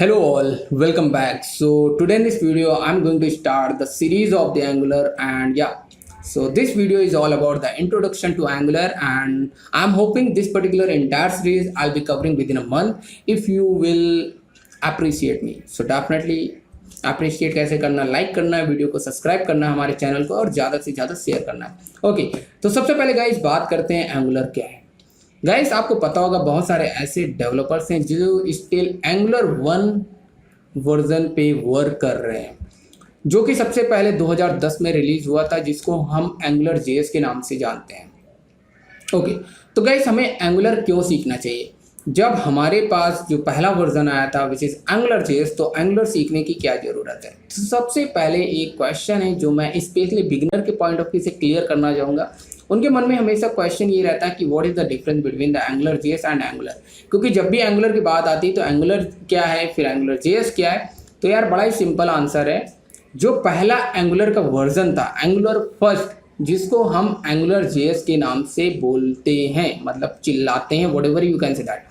Hello all, welcome back. So today in this video I'm going to start the series of the Angular, and so this video is all about the introduction to Angular, and I'm hoping this particular entire series I'll be covering within a month if you will appreciate me. So definitely appreciate कैसे करना, like करना है, video को subscribe करना है हमारे channel को, और ज़्यादा से ज़्यादा शेयर करना है। ओके, तो सबसे पहले गाइस बात करते हैं एंगुलर क्या है। गाइस आपको पता होगा बहुत सारे ऐसे डेवलपर्स हैं जो स्टिल एंगुलर 1 वर्जन पे वर्क कर रहे हैं, जो कि सबसे पहले 2010 में रिलीज हुआ था, जिसको हम एंगुलर जेएस के नाम से जानते हैं। ओके, तो गाइस हमें एंगुलर क्यों सीखना चाहिए? जब हमारे पास जो पहला वर्जन आया था विच इज़ एंगुलर जेएस, तो एंगुलर सीखने की क्या ज़रूरत है? तो सबसे पहले एक क्वेश्चन है जो मैं स्पेशली बिगिनर के पॉइंट ऑफ व्यू से क्लियर करना चाहूँगा। उनके मन में हमेशा क्वेश्चन ये रहता है कि what is the difference between the angular JS and angular, क्योंकि जब भी एंगुलर की बात आती है तो एंगुलर क्या है, फिर एंगुलर जेएस क्या है। तो यार बड़ा ही सिंपल आंसर है, जो पहला एंगुलर का वर्जन था, एंगुलर फर्स्ट, जिसको हम एंगुलर जेएस के नाम से बोलते हैं, मतलब चिल्लाते हैं, what ever you can say that,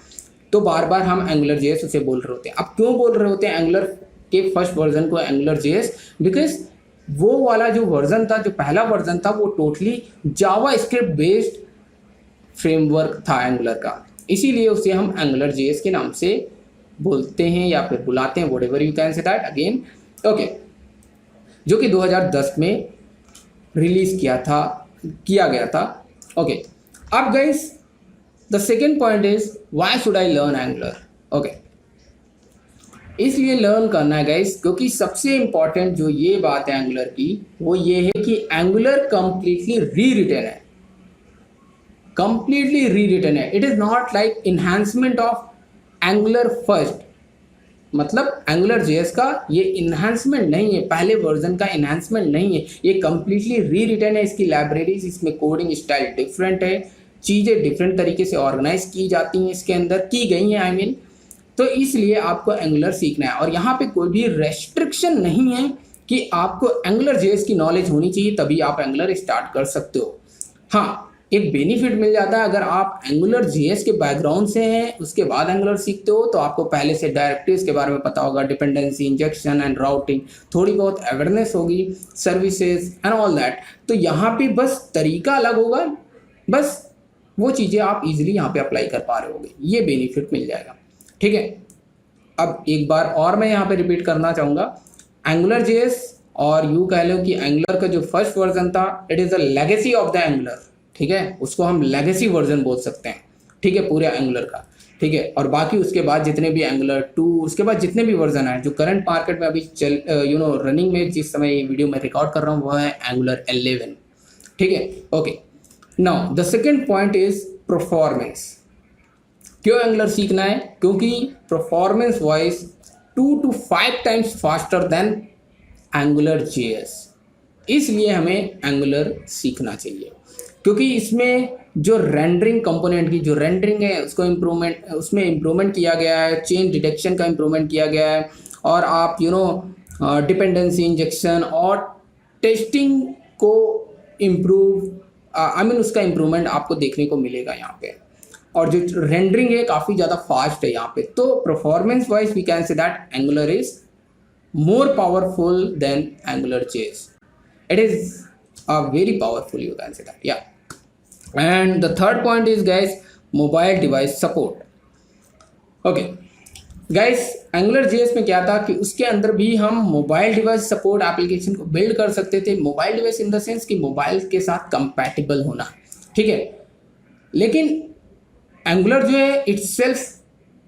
तो बार बार हम एंगुलर जेएस उसे बोल रहे होते हैं। अब क्यों बोल रहे होते हैं एंगुलर के फर्स्ट वर्जन को एंगुलर जेएस? बिकॉज वो वाला जो वर्जन था, जो पहला वर्जन था, वो टोटली जावा स्क्रिप्ट बेस्ड फ्रेमवर्क था एंगुलर का, इसीलिए उसे हम एंगुलर जेएस के नाम से बोलते हैं या फिर बुलाते हैं, whatever you can say that again. Okay, जो कि 2010 में रिलीज किया गया था। ओके, अब guys the second point is why should I learn angular. Okay, इसलिए लर्न करना है गाइस, क्योंकि सबसे इंपॉर्टेंट जो ये बात है एंगुलर की, वो ये है कि एंगुलर कंप्लीटली री रिटन है, कंप्लीटली री रिटन है। It is not like enhancement of angular first, मतलब एंगुलर जेएस का ये इन्हांसमेंट नहीं है, पहले वर्जन का इन्हांसमेंट नहीं है, ये कंप्लीटली री रिटन है। इसकी लाइब्रेरीज, इसमें कोडिंग स्टाइल डिफरेंट है, चीज़ें डिफरेंट तरीके से ऑर्गेनाइज की जाती हैं, इसके अंदर की गई हैं, आई मीन। तो इसलिए आपको एंगुलर सीखना है, और यहाँ पे कोई भी रेस्ट्रिक्शन नहीं है कि आपको एंगुलर जेएस की नॉलेज होनी चाहिए तभी आप एंगुलर स्टार्ट कर सकते हो। हाँ, एक बेनिफिट मिल जाता है, अगर आप एंगुलर जेएस के बैकग्राउंड से हैं उसके बाद एंगुलर सीखते हो, तो आपको पहले से डायरेक्टिव्स के बारे में पता होगा, डिपेंडेंसी इंजेक्शन एंड राउटिंग, थोड़ी बहुत अवेयरनेस होगी, सर्विसेज एंड ऑल दैट। तो यहाँ पे बस तरीका अलग होगा, बस वो चीज़ें आप इजीली यहाँ पे अप्लाई कर पा रहे होगे, ये बेनिफिट मिल जाएगा। ठीक है, अब एक बार और मैं यहाँ पे रिपीट करना चाहूँगा, एंगुलर जेएस, और यू कह लो कि एंगुलर का जो फर्स्ट वर्जन था, it is the legacy of the angular. ठीक है, उसको हम लेगेसी वर्जन बोल सकते हैं, ठीक है, पूरे एंगुलर का। ठीक है, और बाकी उसके बाद जितने भी एंगुलर 2, उसके बाद जितने भी वर्जन है जो करंट मार्केट में अभी रनिंग में, जिस समय ये वीडियो में रिकॉर्ड कर रहा हूँ, वह है एंगुलर 11। ठीक है, okay. Now the second point is performance. क्यों एंगुलर सीखना है? क्योंकि performance wise 2 to 5 times faster than Angular JS, इसलिए हमें एंगुलर सीखना चाहिए, क्योंकि इसमें जो रेंडरिंग कंपोनेंट की जो रेंडरिंग है उसको उसमें इम्प्रूवमेंट किया गया है, चेन डिटेक्शन का इम्प्रूवमेंट किया गया है, और आप डिपेंडेंसी इंजेक्शन और टेस्टिंग को इम्प्रूव उसका इम्प्रूवमेंट आपको देखने को मिलेगा यहाँ पे, और जो रेंडरिंग है काफ़ी ज़्यादा फास्ट है यहाँ पे। तो performance wise we can say that Angular is more powerful than Angular JS. It is a very powerful, you can say that, yeah. And the third point is guys mobile device support. Okay guys, Angular JS में क्या था कि उसके अंदर भी हम mobile device support application को build कर सकते थे। Mobile device in the sense कि मोबाइल के साथ कंपैटिबल होना, ठीक है। लेकिन एंगुलर जो है इटसेल्फ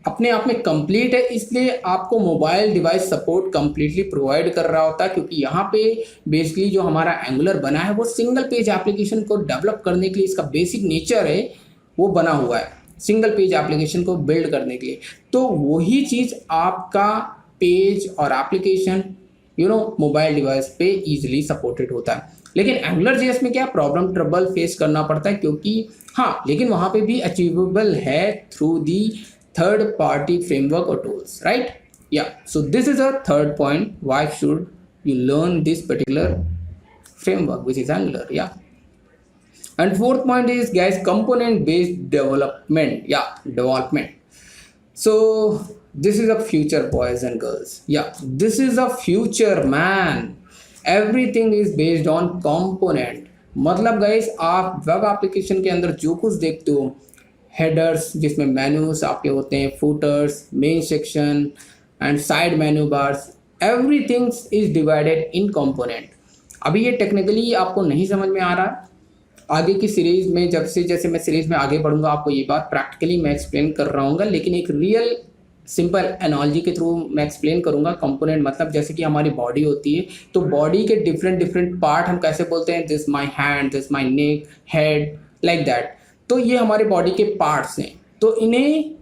अपने आप में कंप्लीट है, इसलिए आपको mobile device support completely provide कर रहा होता है, क्योंकि यहाँ पे बेसिकली जो हमारा एंगुलर बना है वो सिंगल पेज एप्लीकेशन को डेवलप करने के लिए, इसका बेसिक नेचर है वो बना हुआ है सिंगल पेज एप्लीकेशन को बिल्ड करने के लिए। तो वही चीज़ आपका पेज और एप्लीकेशन मोबाइल डिवाइस पे इजीली सपोर्टेड होता है। लेकिन एंगुलर जेएस में क्या प्रॉब्लम ट्रबल फेस करना पड़ता है, क्योंकि हाँ, लेकिन वहाँ पे भी अचीवेबल है through the third party framework और टूल्स, राइट? या, so this is a third point, why should you learn this particular framework which is Angular, yeah. And fourth point is guys component based development, yeah, development. So This is a future, boys and girls. Yeah, this is a future, man. Everything is based on component. मतलब guys आप web application के अंदर जो कुछ देखते हो, headers जिसमें menus आपके होते हैं, footers, main section and side menu bars, everything is divided in component. अभी ये टेक्निकली आपको नहीं समझ में आ रहा, आगे की सीरीज में जैसे मैं सीरीज में आगे बढ़ूंगा आपको ये बात प्रैक्टिकली मैं एक्सप्लेन कर रहा हूँ, लेकिन एक रियल सिंपल एनालॉजी के थ्रू मैं एक्सप्लेन करूंगा. कंपोनेंट मतलब जैसे कि हमारी बॉडी होती है, तो बॉडी के डिफरेंट पार्ट हम कैसे बोलते हैं, this my hand, this my neck, head, like that. तो ये हमारे बॉडी के पार्ट्स हैं. तो इन्हें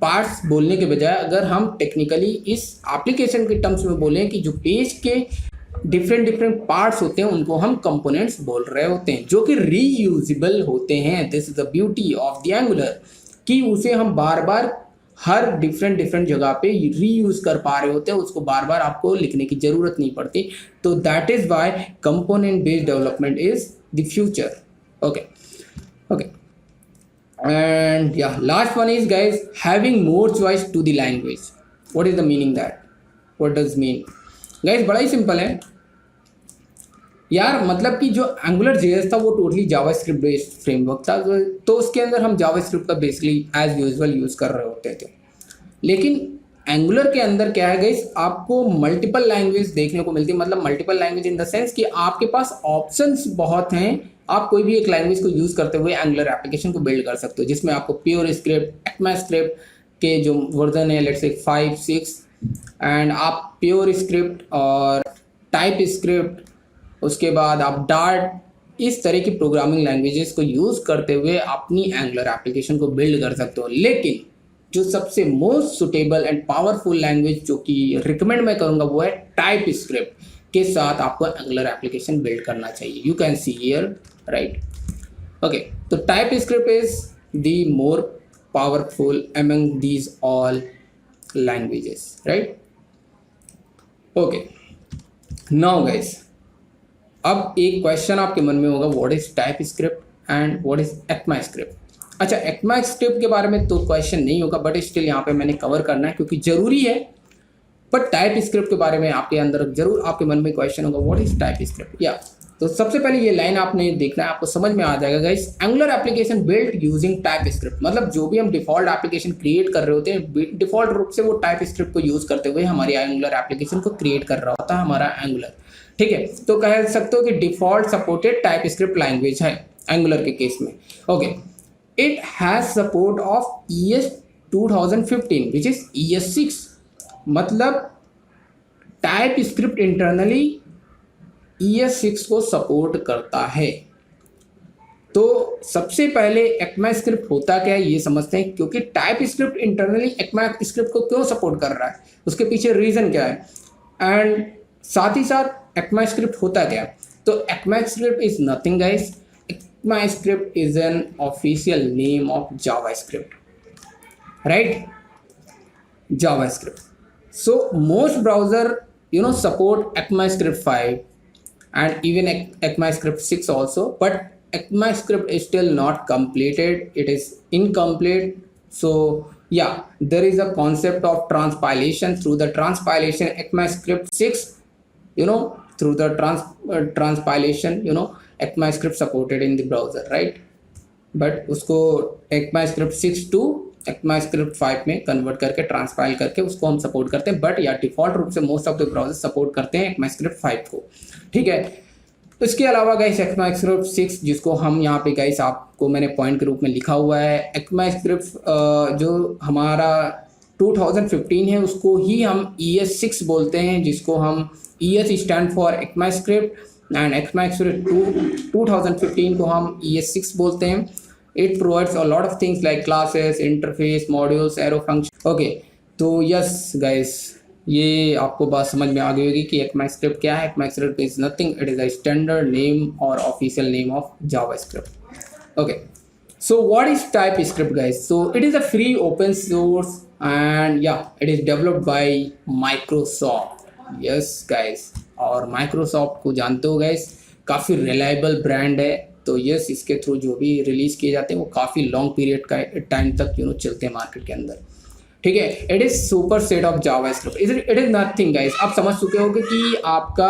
पार्ट्स बोलने के बजाय अगर हम टेक्निकली इस एप्लीकेशन के टर्म्स में बोलें कि जो पेज के डिफरेंट पार्ट्स होते हैं उनको हम कंपोनेंट्स बोल रहे होते हैं, जो कि रीयूजेबल होते हैं. This is the beauty of the angular, कि उसे हम बार बार हर डिफरेंट जगह पे रीयूज कर पा रहे होते हैं, उसको बार बार आपको लिखने की जरूरत नहीं पड़ती. तो that is why component based development is the future. Okay. And yeah, last one is guys, having more choice to the language. What is the meaning that? What does mean? Guys, बड़ा ही simple है यार. मतलब कि जो angular JS था वो totally JavaScript based framework था, तो उसके अंदर हम जावास्क्रिप्ट का बेसिकली एज यूजुअल यूज़ कर रहे होते थे. लेकिन एंगुलर के अंदर क्या है गाइस, आपको मल्टीपल लैंग्वेज देखने को मिलती है. मतलब multiple language in the sense कि आपके पास ऑप्शंस बहुत हैं. आप कोई भी एक लैंग्वेज को यूज़ करते हुए एंगुलर एप्लीकेशन को बिल्ड कर सकते हो, जिसमें आपको प्योर स्क्रिप्ट, एक्मास्क्रिप्ट के जो वर्जन है लेट्स से 5, 6, एंड आप प्योर स्क्रिप्ट और टाइप स्क्रिप्ट, उसके बाद आप डार्ट, इस तरह की प्रोग्रामिंग लैंग्वेजेस को यूज़ करते हुए अपनी एंगुलर एप्लीकेशन को बिल्ड कर सकते हो. लेकिन जो सबसे most suitable and powerful language जो कि रिकमेंड मैं करूँगा वो है टाइप स्क्रिप्ट के साथ आपको एंगुलर एप्लीकेशन बिल्ड करना चाहिए. You can see here, right. Okay, तो TypeScript is the more powerful among these all languages, right. Okay, now guys, अब एक क्वेश्चन आपके मन में होगा, what is TypeScript and what is ECMAScript. अच्छा, एक्मास्क्रिप्ट के बारे में तो क्वेश्चन नहीं होगा, बट स्टिल यहाँ पे मैंने कवर करना है क्योंकि जरूरी है. बट टाइप स्क्रिप्ट के बारे में आपके अंदर जरूर आपके मन में क्वेश्चन होगा, व्हाट इज टाइप स्क्रिप्ट. या तो सबसे पहले ये लाइन आपने देखना है, आपको समझ में आ जाएगा guys. Angular application build using type script, मतलब जो भी हम डिफॉल्ट एप्लीकेशन क्रिएट कर रहे होते हैं, डिफॉल्ट रूप से वो टाइप स्क्रिप्ट को यूज करते हुए हमारी एंगुलर एप्लीकेशन को क्रिएट कर रहा होता है हमारा एंगुलर. ठीक है, तो कह सकते हो कि default supported type script language है एंगुलर के केस में. Okay, it has support of ES 2015 which is ES6. मतलब टाइप स्क्रिप्ट इंटरनली ES6 को सपोर्ट करता है. तो सबसे पहले एक्मास्क्रिप्ट होता क्या है ये समझते हैं, क्योंकि टाइप स्क्रिप्ट इंटरनली एक्मास्क्रिप्ट को क्यों सपोर्ट कर रहा है, उसके पीछे रीजन क्या है, एंड साथ ही साथ एक्मास्क्रिप्ट होता क्या है. तो ECMAScript is nothing guys, ECMAScript is an official name of JavaScript, right. JavaScript. So most browser support ECMAScript 5 and even ECMAScript 6 also, but ECMAScript is still not completed, it is incomplete. So yeah, there is a concept of transpilation. Through the transpilation ECMAScript 6, through the transpilation ECMAScript supported in the browser, right. But उसको ECMAScript 6 to ECMAScript 5 में convert करके ट्रांसपाइल करके उसको हम support करते हैं. But या default रूप से most of the browser support करते हैं ECMAScript 5 को. ठीक है, इसके अलावा गाइस ECMAScript 6 जिसको हम यहाँ पे गाइस आपको मैंने पॉइंट के रूप में लिखा हुआ है, ECMAScript जो हमारा 2015 है उसको ही हम ES6 बोलते हैं, जिसको हम ES stand for ECMAScript and ECMAScript 2015 को हम ES6 बोलते हैं. It provides a lot of things like classes, interface, modules, arrow function. Okay, तो yes guys, ये आपको बात समझ में आ गई होगी कि ECMAScript क्या है. ECMAScript is nothing, it is a standard name or official name of JavaScript. Okay, so what is TypeScript guys? So it is a free open source and yeah, it is developed by Microsoft. Yes guys, और Microsoft को जानते हो guys, काफ़ी reliable brand है. तो yes, इसके through जो भी रिलीज़ किए जाते हैं वो काफ़ी लॉन्ग पीरियड का टाइम तक चलते हैं मार्केट के अंदर. ठीक है। It is super set of JavaScript, it is nothing guys. आप समझ चुके होंगे कि आपका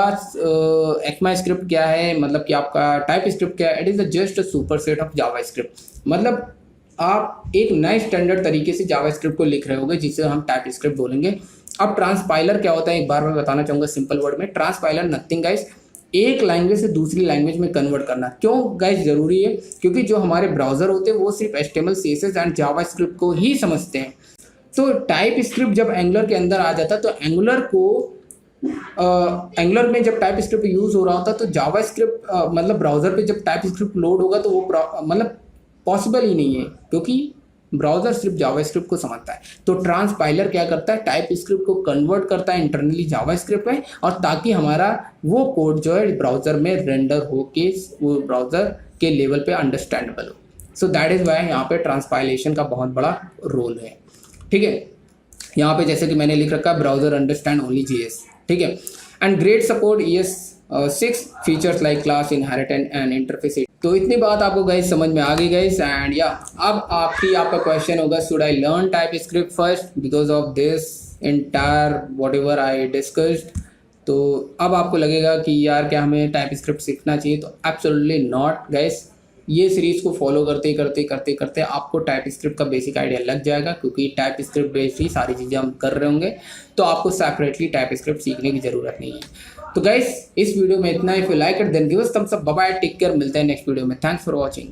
ECMAScript क्या है, मतलब कि आपका टाइप स्क्रिप्ट क्या है। It is just a super set of JavaScript, मतलब आप एक नए स्टैंडर्ड तरीके से जावास्क्रिप्ट को लिख रहे होंगे जिसे हम टाइप स्क्रिप्ट बोलेंगे। अब ट्रांसपाइलर क्या होता है एक बार मैं बताना चाहूँगा सिंपल वर्ड में। ट्रांसपाइलर नथिंग गाइस, एक लैंग्वेज से दूसरी लैंग्वेज में कन्वर्ट करना। क्यों गाइस जरूरी है? क्योंकि जो हमारे ब्राउजर होते हैं वो सिर्फ HTML CSS एंड जावास्क्रिप्ट को ही समझते हैं। तो टाइप स्क्रिप्ट जब एंगुलर के अंदर आ जाता तो एंगुलर में जब टाइप स्क्रिप्ट यूज हो रहा होता तो जावास्क्रिप्ट मतलब ब्राउजर पे जब टाइप स्क्रिप्ट लोड होगा तो वो मतलब पॉसिबल ही नहीं है, क्योंकि ब्राउजर सिर्फ जावास्क्रिप्ट को समझता है। तो ट्रांसपाइलर क्या करता है, टाइप स्क्रिप्ट को कन्वर्ट करता है इंटरनली जावास्क्रिप्ट में, और ताकि हमारा वो कोड जो है ब्राउजर में रेंडर हो के वो ब्राउजर के लेवल पे अंडरस्टैंडेबल हो। सो दैट इज वाई यहाँ पे ट्रांसपाइलेशन का बहुत बड़ा रोल है। ठीक है, यहाँ पे जैसे कि मैंने लिख रखा है ब्राउजर अंडरस्टैंड ओनली JS। ठीक है, and great support ES6 features like class inheritance and interface. तो इतनी बात आपको गाइस समझ में आ गई गाइस। एंड या अब आपका क्वेश्चन होगा, should I learn type script first because of this entire what ever I discussed. तो अब आपको लगेगा कि यार क्या हमें टाइप स्क्रिप्ट सीखना चाहिए, तो एब्सोल्युटली नॉट गाइस। ये सीरीज़ को फॉलो करते करते करते करते आपको टाइप स्क्रिप्ट का बेसिक आइडिया लग जाएगा, क्योंकि टाइप स्क्रिप्ट बेस्ड ही सारी चीज़ें हम कर रहे होंगे। तो आपको सेपरेटली टाइप स्क्रिप्ट सीखने की ज़रूरत नहीं है। तो गाइस इस वीडियो में इतना। If you like it then give us thumbs up, bye bye, take care, मिलते हैं नेक्स्ट वीडियो में। Thanks for watching.